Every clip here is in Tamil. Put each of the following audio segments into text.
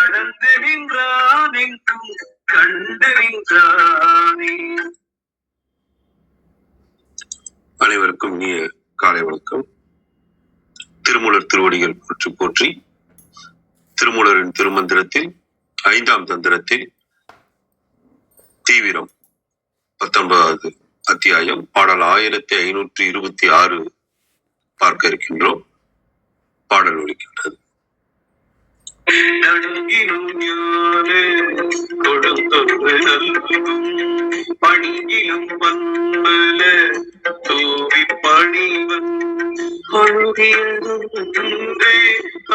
கடந்து நின்றான் எங்கும் கண்டு நின்றானே. அனைவருக்கும் இனிய காலை வணக்கம். திருமூலர் திருவடிகள் போற்றி போற்றி. திருமூலரின் திருமந்திரத்தில் 5ஆம் தந்திரத்தில் தீவிரம் 19வது அத்தியாயம் பாடல் 1526 பார்க்க இருக்கின்றோம். பாடல் ஒலிக்கின்றது. பணியிலும் பண்பல தூவி பணிவன்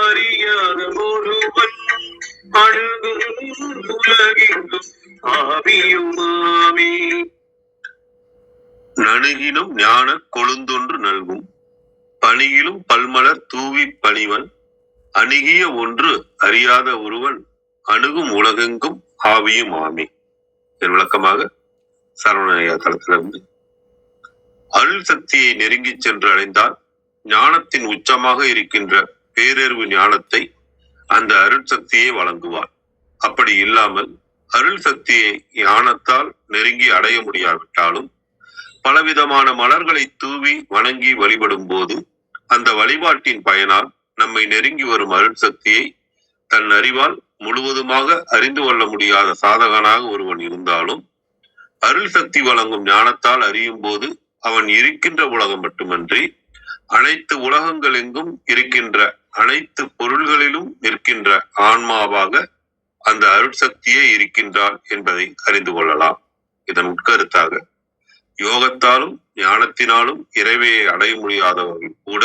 அறியாத ஒருவன் அணுகும் உலகெங்கும் ஆவியுமாமே. நணுகினும் ஞான கொழுந்தொன்று நல்கும் பணியிலும் பல்மலர் தூவி பணிவன் அணுகிய ஒன்று அறியாத ஒருவன் அணுகும் உலகெங்கும் ஆவியும் ஆமே. என் விளக்கமாக சரவணையா தளத்திலிருந்து, அருள் சக்தியை நெருங்கி சென்று அடைந்தால் ஞானத்தின் உச்சமாக இருக்கின்ற பேரறிவு ஞானத்தை அந்த அருள் சக்தியை வழங்குவார். அப்படி இல்லாமல் அருள் சக்தியை ஞானத்தால் நெருங்கி அடைய முடியாவிட்டாலும் பலவிதமான மலர்களை தூவி வணங்கி வழிபடும் போது அந்த வழிபாட்டின் பயனால் நம்மை நெருங்கி வரும் அருள் சக்தியை தன் அறிவால் முழுவதுமாக அறிந்து கொள்ள முடியாத சாதகனாக ஒருவன் இருந்தாலும் அருள் சக்தி வழங்கும் ஞானத்தால் அறியும் போது அவன் இருக்கின்ற உலகம் மட்டுமன்றி அனைத்து உலகங்களெங்கும் இருக்கின்ற அனைத்து பொருள்களிலும் நிற்கின்ற ஆன்மாவாக அந்த அருள் சக்தியே இருக்கின்றான் என்பதை அறிந்து கொள்ளலாம். இதன் உட்கருத்தாக யோகத்தாலும் ஞானத்தினாலும் இறைவையை அடைய முடியாதவர்கள் கூட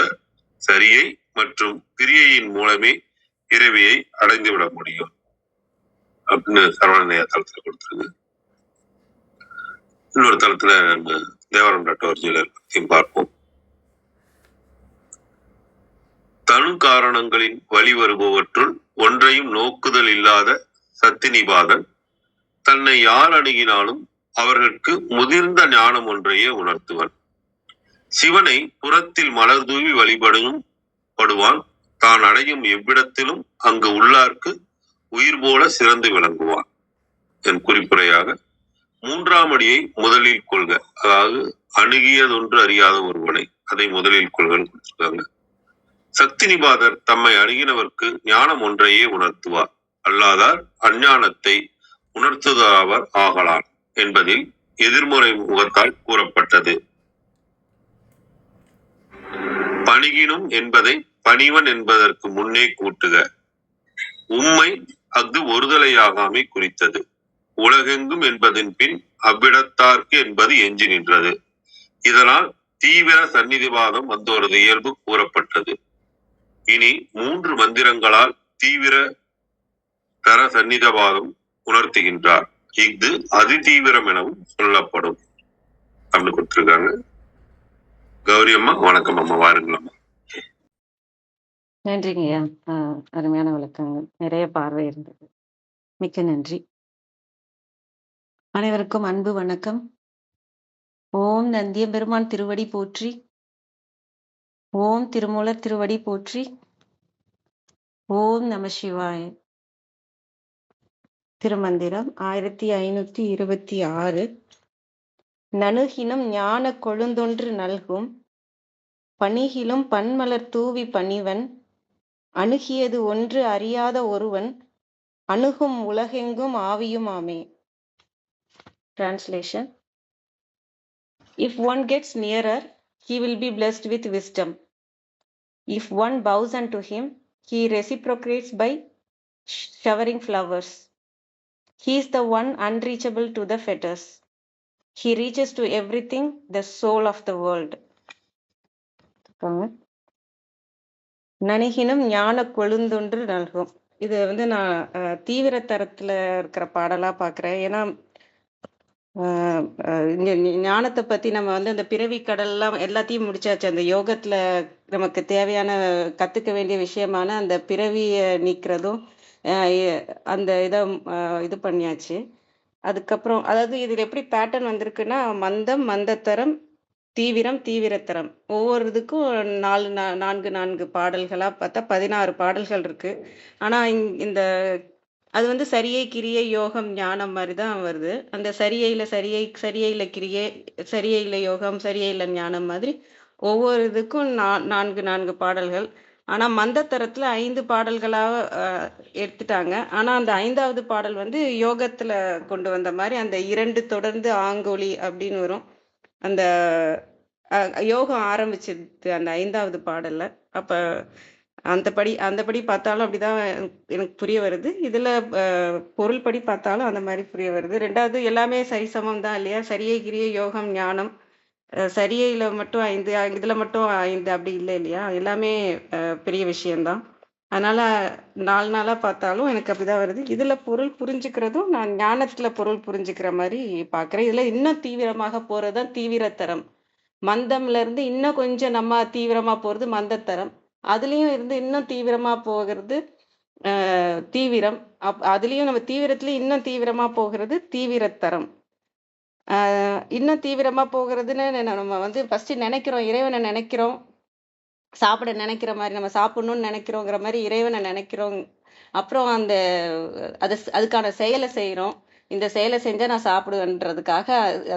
சரியை மற்றும் கிரியையின் மூலமே இறைவையை அடைந்துவிட முடியும் அப்படின்னு சரவணையா தளத்துல கொடுத்துருக்கு. இன்னொரு தளத்துல நம்ம தேவரம் டாட்டோர்ஜியலர் பற்றியும் பார்ப்போம். தனு காரணங்களின் வழி வருபவற்றுள் ஒன்றையும் நோக்குதல் இல்லாத சத்தினிபாதன் தன்னை யார் அணுகினாலும் அவர்களுக்கு முதிர்ந்த ஞானம் ஒன்றையே உணர்த்துவன். சிவனை புறத்தில் மலர் தூவி வழிபடும் படுவான். தான் அடையும் எவ்விடத்திலும் அங்கு உள்ளார்க்கு உயிர் போல சிறந்து விளங்குவான். என் குறிப்புரையாக 3ஆம் அடியை முதலில் கொள்க, அதாவது அணுகியதொன்று அறியாத ஒருவனை, அதை முதலில் கொள்கன்னு கொடுத்திருக்காங்க. சக்தினிபாதர் தம்மை அணுகினவர்க்கு ஞானம் ஒன்றையே உணர்த்துவார், அல்லாதார் அஞ்ஞானத்தை உணர்த்துதவர் ஆகலாம் என்பதில் எதிர்முறை முகத்தால் கூறப்பட்டது. பணிகினும் என்பதை பணிவன் என்பதற்கு முன்னே கூட்டுக. உம்மை அஃது ஒருதலையாகாமை குறித்தது. உலகெங்கும் என்பதன் பின் அவ்விடத்தார்க்கு என்பது எஞ்சி நின்றது. இதனால் தீவிர சந்நிதிவாதம் வந்தோரது இயல்பு கூறப்பட்டது. இனி 3 மந்திரங்களால் தீவிர தர சந்நிதவாதம் உணர்த்துகின்றார். இது அதிதீவிரம் எனவும் சொல்லப்படும் அப்படின்னு கொடுத்திருக்காங்க. கௌரி அம்மா வணக்கம் அம்மா, வாருங்களம்மா. நன்றிங்கய்யா. அருமையான விளக்கங்கள், நிறைய பார்வை இருந்தது. மிக்க நன்றி. அனைவருக்கும் அன்பு வணக்கம். ஓம் நந்திய பெருமான் திருவடி போற்றி. ஓம் திருமூலர் திருவடி போற்றி. ஓம் நம சிவாய. திருமந்திரம் 1526. நணுகினும் ஞான கொழுந்தொன்று நல்கும் பணிகிலும் பன்மலர் தூவி பணிவன் அணுகியது ஒன்று அறியாத ஒருவன் அணுகும் உலகெங்கும் ஆவியும் ஆமே. Translation: If one gets nearer, he will be blessed with wisdom. If one bows unto him, he reciprocates by showering flowers. He is the one unreachable to the fetters. He reaches to everything, the soul of the world. நணுகினும் ஞான கொழுந்தொன்று நல்கும். இது நான் தீவிர தரத்துல இருக்கிற பாடலா பாக்குறேன். ஏன்னா ஞானத்தை பத்தி நம்ம அந்த பிறவி கடல்லாம் எல்லாத்தையும் முடிச்சாச்சு. அந்த யோகத்துல நமக்கு தேவையான கத்துக்க வேண்டிய விஷயமான அந்த பிறவியை நீக்கிறதும் அந்த இதை இது பண்ணியாச்சு. அதுக்கப்புறம் அதாவது இதுல எப்படி பேட்டர்ன் வந்திருக்குன்னா, மந்தம், மந்தத்தரம், தீவிரம், தீவிரத்தரம், ஒவ்வொரு இதுக்கும் 4 பாடல்களா பார்த்தா 16 பாடல்கள் இருக்கு. ஆனா இந்த அது வந்து சரியை, கிரியை, யோகம், ஞானம் மாரி தான் வருது. அந்த சரியில சரியை, சரியில கிரியை, சரியில யோகம், சரியில ஞானம் மாதிரி ஒவ்வொரு இதுக்கும் 4, 4 பாடல்கள். ஆனா மந்தத்தரத்துல 5 பாடல்களா அ எடுத்துட்டாங்க. ஆனா அந்த 5வது பாடல் வந்து யோகத்துல கொண்டு வந்த மாரி அந்த 2 தொடர்ந்து ஆங்கொலி அப்படின்னு வரும். அந்த அ யோகம் ஆரம்பிச்சது அந்த 5வது பாடல்ல. அப்ப அந்தபடி பார்த்தாலும் அப்படிதான் எனக்கு புரிய வருது. இதுல அ பொருள்படி பார்த்தாலும் அந்த மாரி புரிய வருது. 2வது எல்லாமே சரிசமம் தான் இல்லையா? சரியை, கிரியை, யோகம், ஞானம். சரியையில மட்டும் 5 இதுல மட்டும் 5 அப்படி இல்ல இல்லையா? எல்லாமே பெரிய விஷயம் தான். அதனால 4 நாளா பார்த்தாலும் எனக்கு அப்படிதான் வருது. இதுல பொருள் புரிஞ்சுக்கிறதும் நான் ஞானத்துல பொருள் புரிஞ்சுக்கிற மாரி பார்க்கிறேன். இதுல இன்னும் தீவிரமாக போறது தான் தீவிரத்தரம். மந்தம்ல இருந்து இன்னும் கொஞ்சம் நம்ம தீவிரமா போறது மந்தத்தரம். அதுலயும் இருந்து இன்னும் தீவிரமா போகிறது தீவிரம். அதுலயும் நம்ம தீவிரத்திலயும் இன்னும் தீவிரமா போகிறது தீவிரத்தரம். அ இன்னும் தீவிரமா போகிறதுன்னு நம்ம வந்து ஃபர்ஸ்ட் நெனைக்கிறோம். இறைவன நெனைக்கிறோம். சாப்பிட நெனைக்கிற மாரி நம்ம சாப்பிடணும்னு நெனைக்கிறோங்கிற மாரி இறைவன நெனைக்கிறோம். அப்புறம் அந்த அதுக்கான செயல செய்றோம். இந்த செயல செஞ்சா நான் சாப்பிடுவேன்றதுக்காக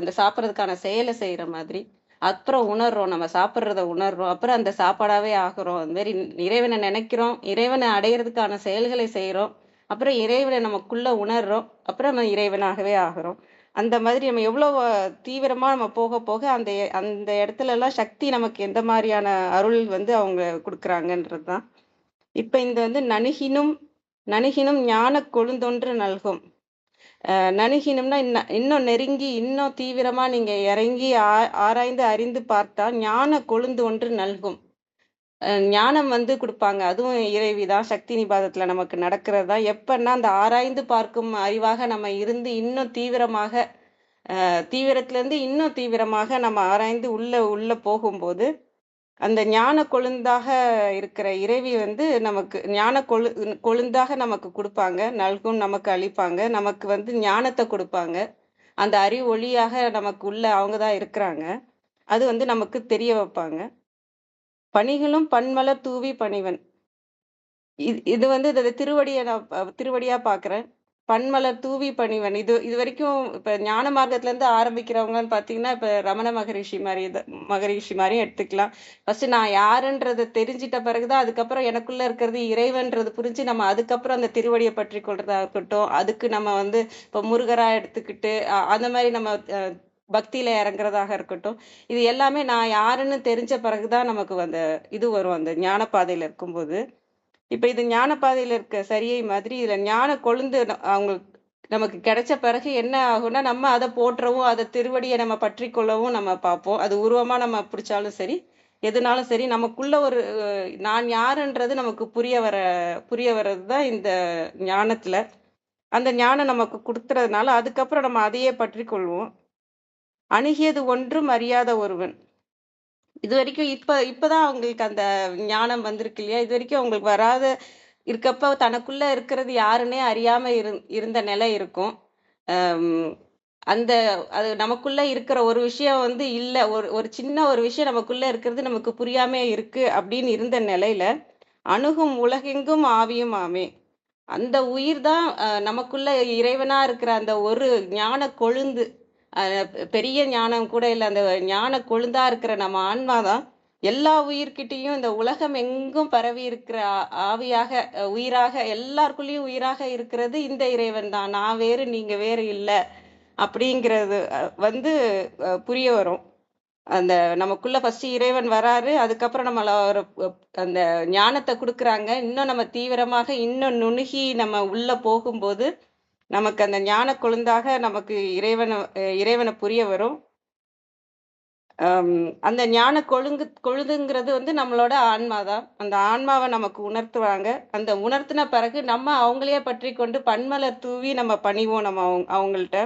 அந்த சாப்பிடுறதுக்கான செயல செய்ற மாதிரி. அப்புறம் உணர்றோம். நம்ம சாப்பிடுறத உணர்றோம். அப்புறம் அந்த சாப்பாடாவே ஆகுறோம். அது மாரி இறைவன நெனைக்கிறோம். இறைவன அடையறதுக்கான செயல்களை செய்றோம். அப்புறம் இறைவன நமக்குள்ள உணர்றோம். அப்புறம் நம்ம இறைவனாகவே ஆகுறோம். அந்த மாதிரி நம்ம எவ்வளோ தீவிரமா நம்ம போக போக அந்த இடத்துலலாம் சக்தி நமக்கு எந்த மாரியான அருள் வந்து அவங்க குடுக்குறாங்கன்றது தான். இப்ப இந்த வந்து நணுகினும் நணுகினும் ஞானக் கொழுந்தொன்று நல்கும். நணுகினும்னா இன்னும் நெருங்கி, இன்னும் தீவிரமா நீங்க இறங்கி ஆராய்ந்து அறிந்து பார்த்தா ஞான கொழுந்து ஒன்று நல்கும். ஞானம் வந்து குடுப்பாங்க. அதுவும் இறைவி தான். சக்தி நிபாதத்துல நமக்கு நடக்கிறது தான். எப்பன்னா அந்த ஆராய்ந்து பார்க்கும் அறிவாக நம்ம இருந்து இன்னும் தீவிரமாக தீவிரத்திலேருந்து இன்னும் தீவிரமாக நம்ம ஆராய்ந்து உள்ள உள்ள போகும்போது, அந்த ஞான கொழுந்தாக இருக்கிற இறைவி வந்து நமக்கு கொழுந்தாக நமக்கு குடுப்பாங்க. நல்கும் நமக்கு அளிப்பாங்க. நமக்கு வந்து ஞானத்த குடுப்பாங்க. அந்த அறிவு ஒளியாக நமக்கு உள்ள அவங்க தான் இருக்கிறாங்க. அது வந்து நமக்கு தெரிய வைப்பாங்க. "பணிகளும் பன்மலர் தூவி பணிவன்." இது வந்து இந்த திருவடிய நான் திருவடியா பார்க்குறேன். பன்மலர் தூவி பணிவன். இதுவரைக்கும் இப்ப ஞான மார்க்கத்துலருந்து ஆரம்பிக்கிறவங்கன்னு பார்த்தீங்கன்னா, இப்ப ரமண மகரிஷி மாரியும் எடுத்துக்கலாம். ஃபர்ஸ்ட் நான் யாருன்றத தெரிஞ்சிட்ட பிறகு தான், அதுக்கப்புறம் எனக்குள்ள இருக்கிறது இறைவன்றது புரிஞ்சு, நம்ம அதுக்கப்புறம் அந்த திருவடிய பற்றிக் கொள்றதா இருக்கட்டும், அதுக்கு நம்ம வந்து இப்ப முருகரா எடுத்துக்கிட்டு, அந்த மாரி நம்ம பக்தியில இறங்குறதாக இருக்கட்டும். இது எல்லாமே நான் யாருன்னு தெரிஞ்ச பிறகு தான் நமக்கு அந்த இது வரும். அந்த ஞான பாதையில இருக்கும்போது. இப்ப இது ஞான பாதையில இருக்க சரியை மாதிரி, இதுல ஞான கொழுந்து அவங்களுக்கு நமக்கு கிடைச்ச பிறகு என்ன ஆகும்னா, நம்ம அத போற்றவும், அத திருவடிய நம்ம பற்றிக் கொள்ளவும் நம்ம பார்ப்போம். அது உருவமா நம்ம பிடிச்சாலும் சரி, எதுனாலும் சரி, நமக்குள்ள ஒரு நான் யாருன்றது நமக்கு புரிய வர்றது தான் இந்த ஞானத்துல. அந்த ஞானம் நமக்கு குடுத்துறதுனால, அதுக்கப்புறம் நம்ம அதையே பற்றிக் கொள்வோம். அணுகியது ஒன்றும் அறியாத ஒருவன். இதுவரைக்கும் இப்பதான் அவங்களுக்கு அந்த ஞானம் வந்திருக்கு இல்லையா? இதுவரைக்கும் அவங்களுக்கு வராத இருக்கப்ப தனக்குள்ள இருக்கிறது யாருன்னே அறியாம இருந்த நிலை இருக்கும். அம் அந்த அது நமக்குள்ள இருக்கிற ஒரு விஷயம் வந்து இல்ல. ஒரு ஒரு சின்ன ஒரு விஷயம் நமக்குள்ள இருக்கிறது நமக்கு புரியாம இருக்கு அப்படின்னு இருந்த நிலையில, அணுகும் உலகெங்கும் ஆவியும் ஆமே. அந்த உயிர் தான் நமக்குள்ள இறைவனா இருக்கிற அந்த ஒரு ஞான கொழுந்து. அ பெரிய ஞானம் கூட இல்ல. அந்த ஞான கொழுந்தா இருக்கிற நம்ம ஆன்மா தான், எல்லா உயிர்கிட்டயும் இந்த உலகம் எங்கும் பரவி இருக்கிற ஆவியாக, உயிராக எல்லாருக்குள்ளயும் உயிராக இருக்கிறது இந்த இறைவன் தான். நான் வேறு, நீங்க வேறு இல்ல. அப்படிங்கிறது வந்து புரிய வரும். அந்த நமக்குள்ள ஃபர்ஸ்ட் இறைவன் வராரு. அதுக்கப்புறம் நம்மள ஒரு அந்த ஞானத்த குடுக்குறாங்க. இன்னும் நம்ம தீவிரமாக, இன்னும் நுணுகி நம்ம உள்ள போகும்போது, நமக்கு அந்த ஞான கொழுந்தாக நமக்கு இறைவன புரிய வரும். அம் அந்த ஞான கொழுந்துங்கிறது வந்து நம்மளோட ஆன்மா தான். அந்த ஆன்மாவ நமக்கு உணர்த்துவாங்க. அந்த உணர்த்தின பிறகு நம்ம அவங்களையே பற்றிக் கொண்டு பன்மலர் தூவி நம்ம பணிவோம் நம்ம அவங்கள்ட்ட.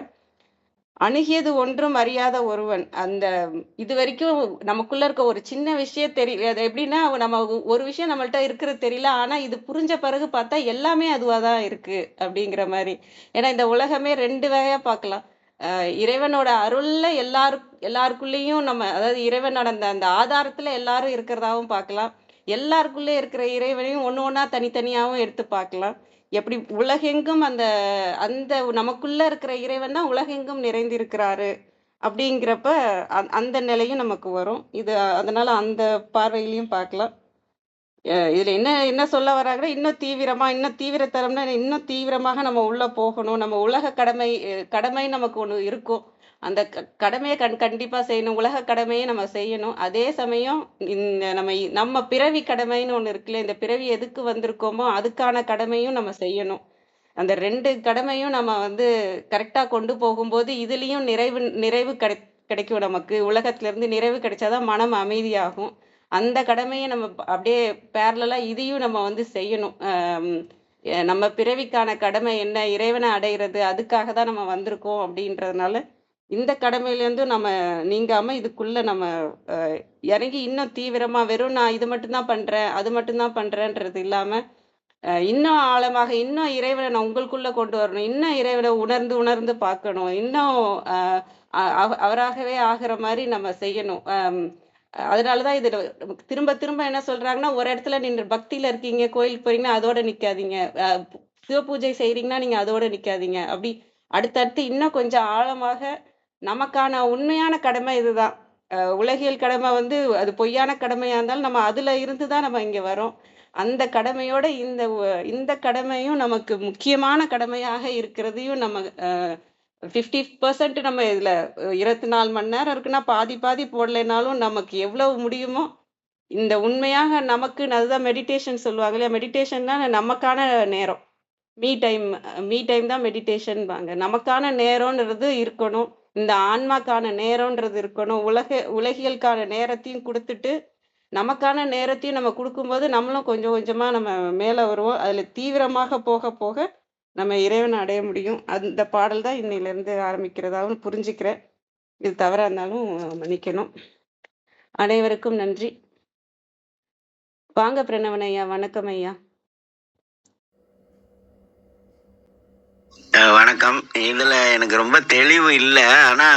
அணுகியது ஒன்றும் அறியாத ஒருவன். இதுவரைக்கும் நமக்குள்ள இருக்க ஒரு சின்ன விஷயம் அது எப்படின்னா, நம்ம ஒரு விஷயம் நம்மள்ட்ட இருக்கிறது தெரியல. ஆனா இது புரிஞ்ச பிறகு பார்த்தா எல்லாமே அதுவா தான் இருக்கு, அப்படிங்கிற மாரி. ஏன்னா இந்த உலகமே 2 வகையா பார்க்கலாம். இறைவனோட அருள்ல எல்லாருக்குள்ளேயும் நம்ம அதாவது இறைவனோட அந்த அந்த ஆதாரத்துல எல்லாரும் இருக்கிறதாவும் பார்க்கலாம். எல்லாருக்குள்ளே இருக்கிற இறைவனையும் ஒண்ணு ஒண்ணா தனித்தனியாவும் எடுத்து பார்க்கலாம். எப்படி உலகெங்கும் அந்த அந்த நமக்குள்ள இருக்கிற இறைவன் தான் உலகெங்கும் நிறைந்திருக்கிறாரு அப்படிங்கிறப்ப அந்த நிலையும் நமக்கு வரும். இது அதனால அந்த பார்வையிலயும் பார்க்கலாம். இதுல என்ன என்ன சொல்ல வராங்கன்னா, இன்னும் தீவிரத்தரம்னா இன்னும் தீவிரமாக நம்ம உள்ள போகணும். நம்ம உலக கடமை கடமை நமக்கு ஒண்ணு இருக்கும். அந்த கடமைய கண்டிப்பா செய்யணும். உலக கடமைய நம்ம செய்யணும். அதே சமயம் இந்த நம்ம பிறவி கடமைன்னு ஒண்ணு இருக்குல்ல. இந்த பிறவி எதுக்கு வந்திருக்கோமோ, அதுக்கான கடமையும் நம்ம செய்யணும். அந்த 2 கடமையும் நம்ம வந்து கரெக்ட்டா கொண்டு போகும்போது, இதுலயும் நிறைவு நிறைவு கிடைக்கும் நமக்கு. உலகத்திலிருந்து நிறைவு கிடைச்சா தான் மனம் அமைதியாகும். அந்த கடமைய நம்ம அப்படியே பேரலலா இதையும் நம்ம வந்து செய்யணும். நம்ம பிறவிக்கான கடமை என்ன? இறைவன அடையிறது. அதுக்காக தான் நம்ம வந்திருக்கோம் அப்படின்றதுனால, இந்த கடமையிலேருந்து நம்ம நீங்காம இதுக்குள்ள நம்ம அ இறங்கி இன்னும் தீவிரமா வெறும் நான் இது மட்டும் தான் பண்றேன், அது மட்டும் தான் பண்றேன்றது இல்லாம, இன்னும் ஆழமாக இன்னும் இறைவன நான் உங்களுக்குள்ள கொண்டு வரணும். இன்னும் இறைவன உணர்ந்து உணர்ந்து பார்க்கணும். இன்னும் அ அவராகவே ஆகுற மாரி நம்ம செய்யணும். அதனால தான் இதுல நமக்கு திரும்ப திரும்ப என்ன சொல்றாங்கன்னா, ஒரு இடத்துல நின்னு பக்தியில இருக்கீங்க, கோயிலுக்கு போறீங்கன்னா அதோட நிக்காதீங்க. சிவபூஜை செய்றீங்கன்னா நீங்க அதோட நிக்காதீங்க. அப்படி அடுத்தடுத்து இன்னும் கொஞ்சம் ஆழமாக நமக்கான உண்மையான கடமை இதுதான். உலகியல் கடமை வந்து அது பொய்யான கடமையா இருந்தாலும் நம்ம அதுல இருந்து தான் நம்ம இங்க வரோம். அந்த கடமையோட இந்த கடமையும் நமக்கு முக்கியமான கடமையாக இருக்கிறதையும் நம்ம 50% நம்ம இதுல 24 மணி நேரம் இருக்குன்னா, பாதி பாதி போடலைனாலும் நமக்கு எவ்வளவு முடியுமோ, இந்த உண்மையாக நமக்குன்னு அதுதான் மெடிடேஷன் சொல்லுவாங்க இல்லையா? மெடிடேஷன்னா நமக்கான நேரம். மீ டைம் தான் மெடிடேஷன்பாங்க. நமக்கான நேரம்ன்றது இருக்கணும். இந்த ஆன்மாக்கான நேரம்ன்றது இருக்கணும். உலகியலுக்கான நேரத்தையும் குடுத்துட்டு, நமக்கான நேரத்தையும் நம்ம குடுக்கும்போது, நம்மளும் கொஞ்சம் கொஞ்சமா நம்ம மேல வருவோம். அதுல தீவிரமாக போக போக நம்ம இறைவன அடைய முடியும். அந்த பாடல் தான் இன்னையிலிருந்து ஆரம்பிக்கிறதாவும் புரிஞ்சுக்கிறேன். இது தவறா இருந்தாலும் மன்னிக்கணும். அனைவருக்கும் நன்றி. வாங்க பிரணவன் ஐயா. வணக்கம் ஐயா. வணக்கம். இதுல எனக்கு ரொம்ப தெளிவு இல்ல. ஆனா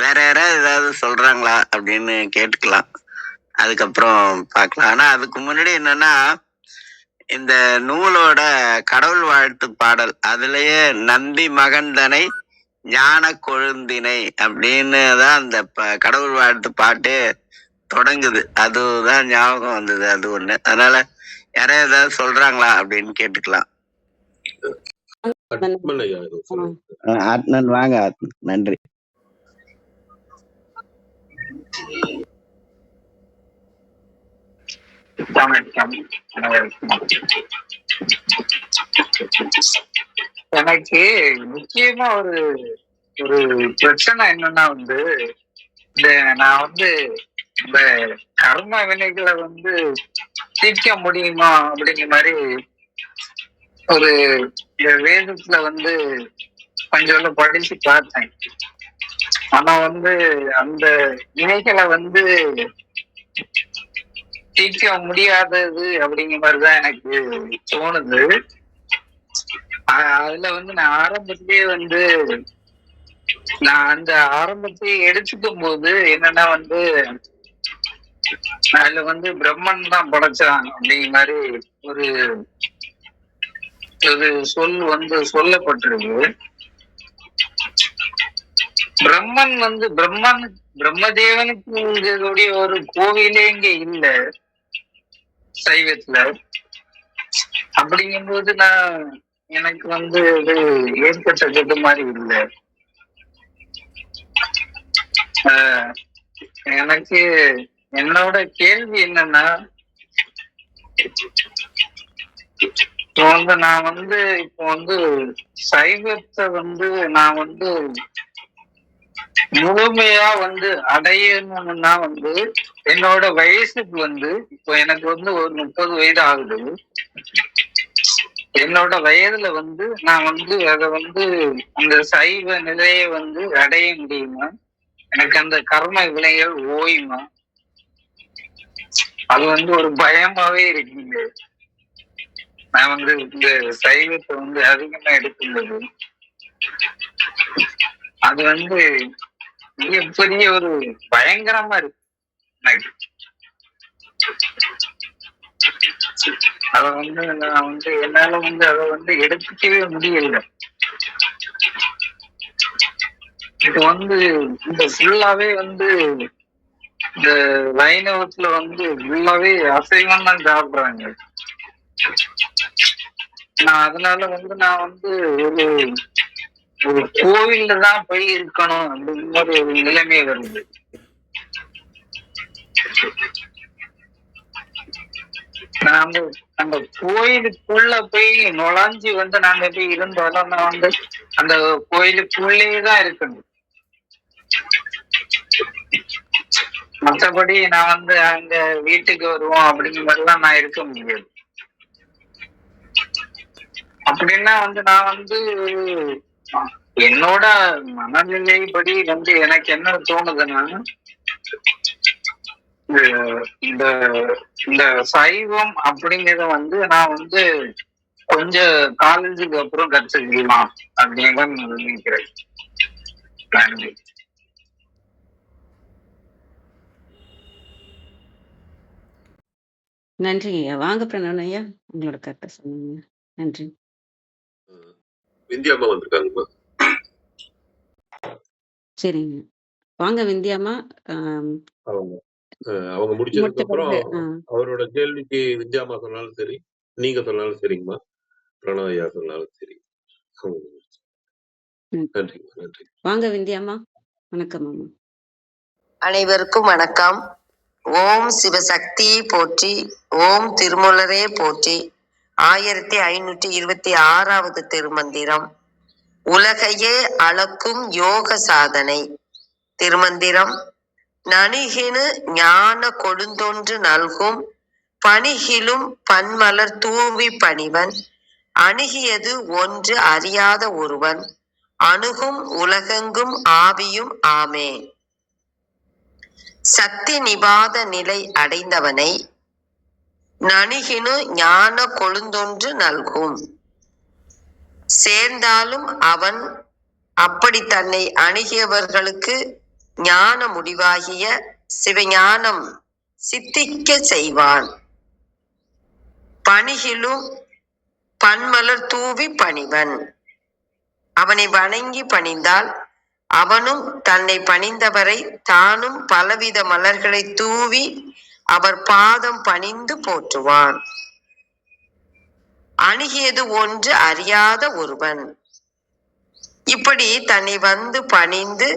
வேற யாராவது ஏதாவது சொல்றாங்களா அப்படின்னு கேட்டுக்கலாம். அதுக்கப்புறம் பார்க்கலாம். ஆனா அதுக்கு முன்னாடி என்னன்னா, இந்த நூலோட கடவுள் வாழ்த்து பாடல் அதுலயே நந்தி மகந்தனை ஞான கொழுந்தினை அப்படின்னு தான் அந்த கடவுள் வாழ்த்து பாட்டே தொடங்குது. அதுதான் ஞாபகம் வந்தது. அது ஒண்ணு. அதனால யாராவது ஏதாவது சொல்றாங்களா அப்படின்னு கேட்டுக்கலாம். ஆத்மன் வாங்க. நன்றி. எனக்கு முக்கியமா ஒரு ஒரு பிரச்சனை என்னன்னா வந்து, இந்த நான் வந்து இந்த கர்ம வினைகளை வந்து தீர்க்க முடியுமா அப்படிங்கிற மாதிரி ஒரு வேதத்துல வந்து கொஞ்சம் படிச்சு பார்த்தேன். ஆனா வந்து அந்த வினைகளை வந்து தீர்க்க முடியாதது அப்படிங்கிற மாதிரிதான் எனக்கு தோணுது. அதுல வந்து நான் ஆரம்பத்திலேயே வந்து நான் அந்த ஆரம்பத்தையே எடுத்துக்கும் போது என்னன்னா வந்து அதுல வந்து பிரம்மன் தான் படைச்சான் அப்படிங்கிற மாதிரி ஒரு ஒரு சொல் வந்து சொல்லப்பட்டிருக்கு. பிரம்மன் வந்து பிரம்மதேவனுக்கு இதோடைய ஒரு கோவிலே இங்க இல்ல சைவத்துல. அப்படிங்கும்போது எனக்கு வந்து இது ஏற்பட்டது மாதிரி இல்லை. எனக்கு என்னோட கேள்வி என்னன்னா, நான் வந்து இப்போ வந்து சைவத்தை வந்து நான் வந்து முழுமையா வந்து அடையணும்னா வந்து என்னோட வயசுக்கு வந்து இப்போ எனக்கு வந்து ஒரு 30 வயது ஆகுது. என்னோட வயதுல வந்து நான் வந்து அதை வந்து அந்த சைவ நிலையை வந்து அடைய முடியுமா? எனக்கு அந்த கர்ம வினைகள் ஓயுமா? அது வந்து ஒரு பயமாவே இருக்குங்க. நான் வந்து இந்த சைவத்தை வந்து அதிகமா எடுத்துள்ளது அது வந்து மிகப்பெரிய ஒரு பயங்கரமா இருக்கு எனக்கு. அதை வந்து நான் வந்து என்னால வந்து அதை வந்து எடுத்துக்கவே முடியல. இது வந்து இந்த ஃபுல்லாவே வந்து இந்த வைணவத்துல வந்து ஃபுல்லாவே அசைவம் தான் சாப்பிடுறாங்க. நான் அதனால வந்து நான் வந்து ஒரு ஒரு கோவில்ல தான் போய் இருக்கணும் அப்படிங்கிற மாதிரி ஒரு நிலைமை வருது. நாங்க அந்த கோயிலுக்குள்ள போய் நுழைஞ்சு வந்து நாங்க போய் இருந்தாலும் நான் வந்து அந்த கோயிலுக்குள்ளேயே தான் இருக்கணும். மற்றபடி நான் வந்து அங்க வீட்டுக்கு வருவோம் அப்படிங்கிற மாதிரிலாம் நான் இருக்க முடியாது. அப்படின்னா வந்து நான் வந்து என்னோட மனநிலைப்படி வந்து எனக்கு என்ன தோணுதுன்னா, இந்த இந்த சைவம் அப்படிங்கறத வந்து நான் வந்து கொஞ்சம் காலேஜுக்கு அப்புறம் கற்றுக்கலாம் அப்படின்னு நான் நினைக்கிறேன். நன்றி. நன்றி ஐயா. வாங்க பிரணவன் ஐயா, உங்களோட கருத்தை சொல்லுங்க. நன்றி. விந்தியாம்மா வந்திருக்காங்கம்மா. சரிங்க, வாங்க விந்தியாம்மா. அவங்க முடிச்சதுக்கு அப்புறம் முடிச்ச அவரோட கேள்விக்கு விந்தியாம்மா சொன்னாலும் சரி, நீங்க சொன்னாலும் சரிங்கம்மா, பிரணவ் ஐயா சொன்னாலும் சரி. நன்றி நன்றி. வாங்க விந்தியாம்மா. வணக்கம் அம்மா. அனைவருக்கும் வணக்கம். ஓம் சிவசக்தி போற்றி, ஓம் திருமூலரே போற்றி. 1526வது திருமந்திரம். உலகையே அளக்கும் யோக சாதனை. திருமந்திரம். நனிகினு ஞான கொடுந்தொன்று நல்கும் பணிகிலும் பன்மலர் தூவி பணிவன் அணுகியது ஒன்று அறியாத ஒருவன் அணுகும் உலகெங்கும் ஆவியும் ஆமே. சக்தி நிபாத நிலை அடைந்தவனை நனிகினு ஞான கொழுந்தொன்று நல்கும். சேர்ந்தாலும் அவன் அப்படி தன்னை அணுகியவர்களுக்கு ஞான முடிவாகிய சிவஞானம் சித்திக்க செய்வான். பணிகிலும் பன்மலர் தூவி பணிவன். அவனை வணங்கி பணிந்தால் அவனும் தன்னை பணிந்தவரை தானும் பலவித மலர்களை தூவி அவர் பாதம் பணிந்து போற்றுவான். அணுகியது ஒன்று அறியாத ஒருவன். இப்படி தன்னை வந்து பணிந்து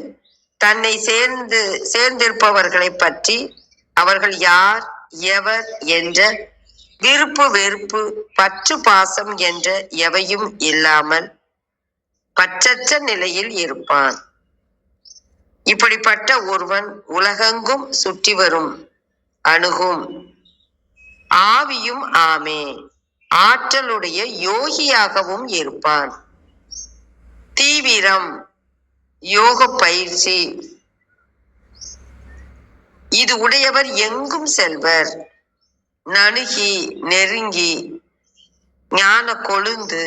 தன்னை சேர்ந்திருப்பவர்களை பற்றி அவர்கள் யார் எவர் என்ற விருப்பு வெறுப்பு பற்று பாசம் என்ற எவையும் இல்லாமல் பற்றற்ற நிலையில் இருப்பான். இப்படிப்பட்ட ஒருவன் உலகெங்கும் சுற்றி வரும் அணுகும் ஆவியும் ஆமே. ஆற்றலுடைய யோகியாகவும் இருப்பான். தீவிரம் யோக பயிற்சி இது உடையவர் எங்கும் செல்வர். நணுகி நெருங்கி ஞான கொழுந்து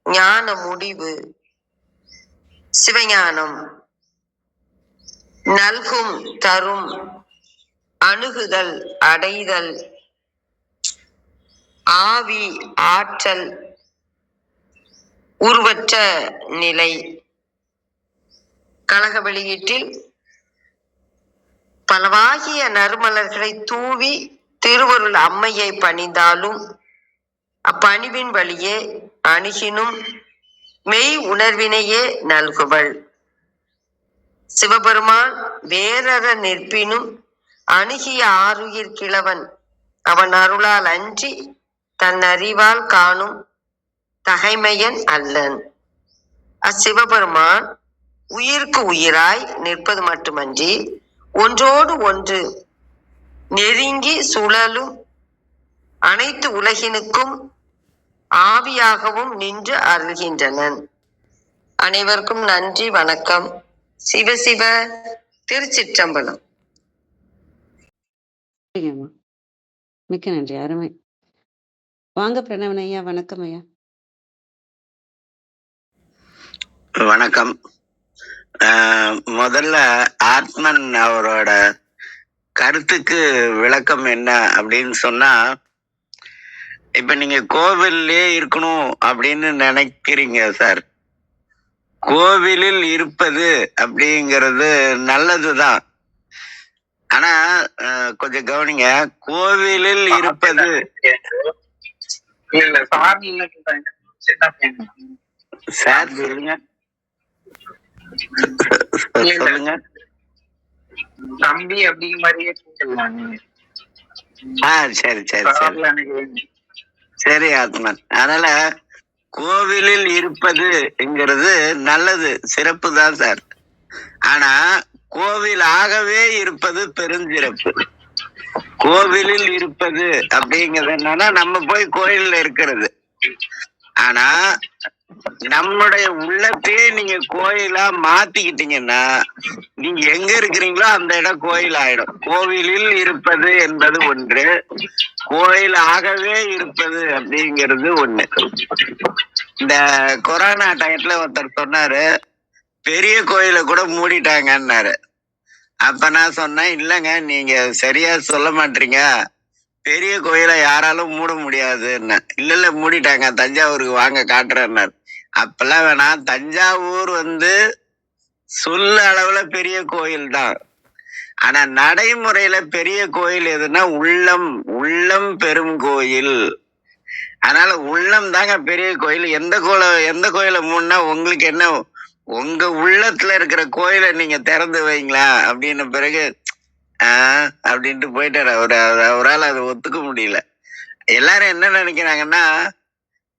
ஞான முடிவு சிவஞானம் நல்கும் தரும் அணுகுதல் அடைதல் ஆவி ஆற்றல் உருவற்ற நிலை. கழக வெளியீட்டில் பலவாகிய நறுமலர்களை தூவி திருவருள் அம்மையை பணிந்தாலும் அப்பணிவின் வழியே அணுகினும் மெய் உணர்வினையே நல்குவள். சிவபெருமான் வேறற நிற்பினும் அணுகிய ஆருயிர் கிழவன் அவன் அருளால் அன்றி தன் அறிவால் காணும் தகைமையன் அல்லன். அச்சிவபெருமான் உயிருக்கு உயிராய் நிற்பது மட்டுமன்றி ஒன்றோடு ஒன்று நெருங்கி சுழலும் அனைத்து உலகினுக்கும் ஆவியாகவும் நின்று அருள்கின்றனன். அனைவருக்கும் நன்றி, வணக்கம். சிவசிவ. திருச்சிற்றம்பலம். மிக்க நன்றி, அருமை. வாங்க பிரணவன் ஐயா. வணக்கம் ஐயா. வணக்கம். முதல்ல ஆத்மன் அவரோட கருத்துக்கு விளக்கம் என்ன அப்படின்னு சொன்னா, இப்ப நீங்க கோவில்லே இருக்கணும் அப்படின்னு நினைக்கிறீங்க சார். கோவிலில் இருப்பது அப்படிங்கிறது நல்லதுதான். ஆனா கொஞ்சம் கவனிங்க, கோவிலில் இருப்பது இல்ல சாமி சின்ன பையன் சார் சொல்லுங்க சொல்லுங்க. தம்பி அப்படிங்கிற மாதிரியே சொல்லலாம் நீங்க. சரி சரி சரி சார்ல எனக்கு வேணும். சரி ஆத்மன். அதனால கோவிலில் இருப்பதுங்கிறது நல்லது, சிறப்பு தான் சார். ஆனா கோவிலாகவே இருப்பது பெருஞ்சிறப்பு. கோவிலில் இருப்பது அப்படிங்கிறது என்னன்னா நம்ம போய் கோயில்ல இருக்கிறது. ஆனா நம்முடைய உள்ளத்தையே நீங்க கோயிலா மாத்திக்கிட்டீங்கன்னா நீங்க எங்க இருக்கிறீங்களோ அந்த இடம் கோயில் ஆயிடும். கோவிலில் இருப்பது என்பது ஒன்று, கோயிலாகவே இருப்பது அப்படிங்கிறது ஒண்ணு. இந்த கொரோனா டயத்துல ஒருத்தர் சொன்னாரு, பெரிய கோயிலை கூட மூடிட்டாங்கன்னாரு. அப்ப நான் சொன்னேன், இல்லங்க நீங்க சரியா சொல்ல மாட்டீங்க, பெரிய கோயிலை யாராலும் மூட முடியாதுன்னு. இல்ல மூடிட்டாங்க, தஞ்சாவூருக்கு வாங்க காட்டுறேன்னாரு. அப்பெல்லாம் வேணாம், தஞ்சாவூர் சொல்ல அளவுல பெரிய கோயில் தான். ஆனா நடைமுறையில பெரிய கோயில் எதுன்னா உள்ளம், உள்ளம் பெரும் கோயில். அதனால உள்ளம் தாங்க பெரிய கோயில். எந்த கோயிலை மூணுனா உங்களுக்கு என்ன, உங்க உள்ளத்துல இருக்கிற கோயிலை நீங்க திறந்து வைங்களா அப்படின்னு பிறகு அப்படின்ட்டு போயிட்டாரு. அவரால் அதை ஒத்துக்க முடியல. எல்லாரும் என்ன நினைக்கிறாங்கன்னா,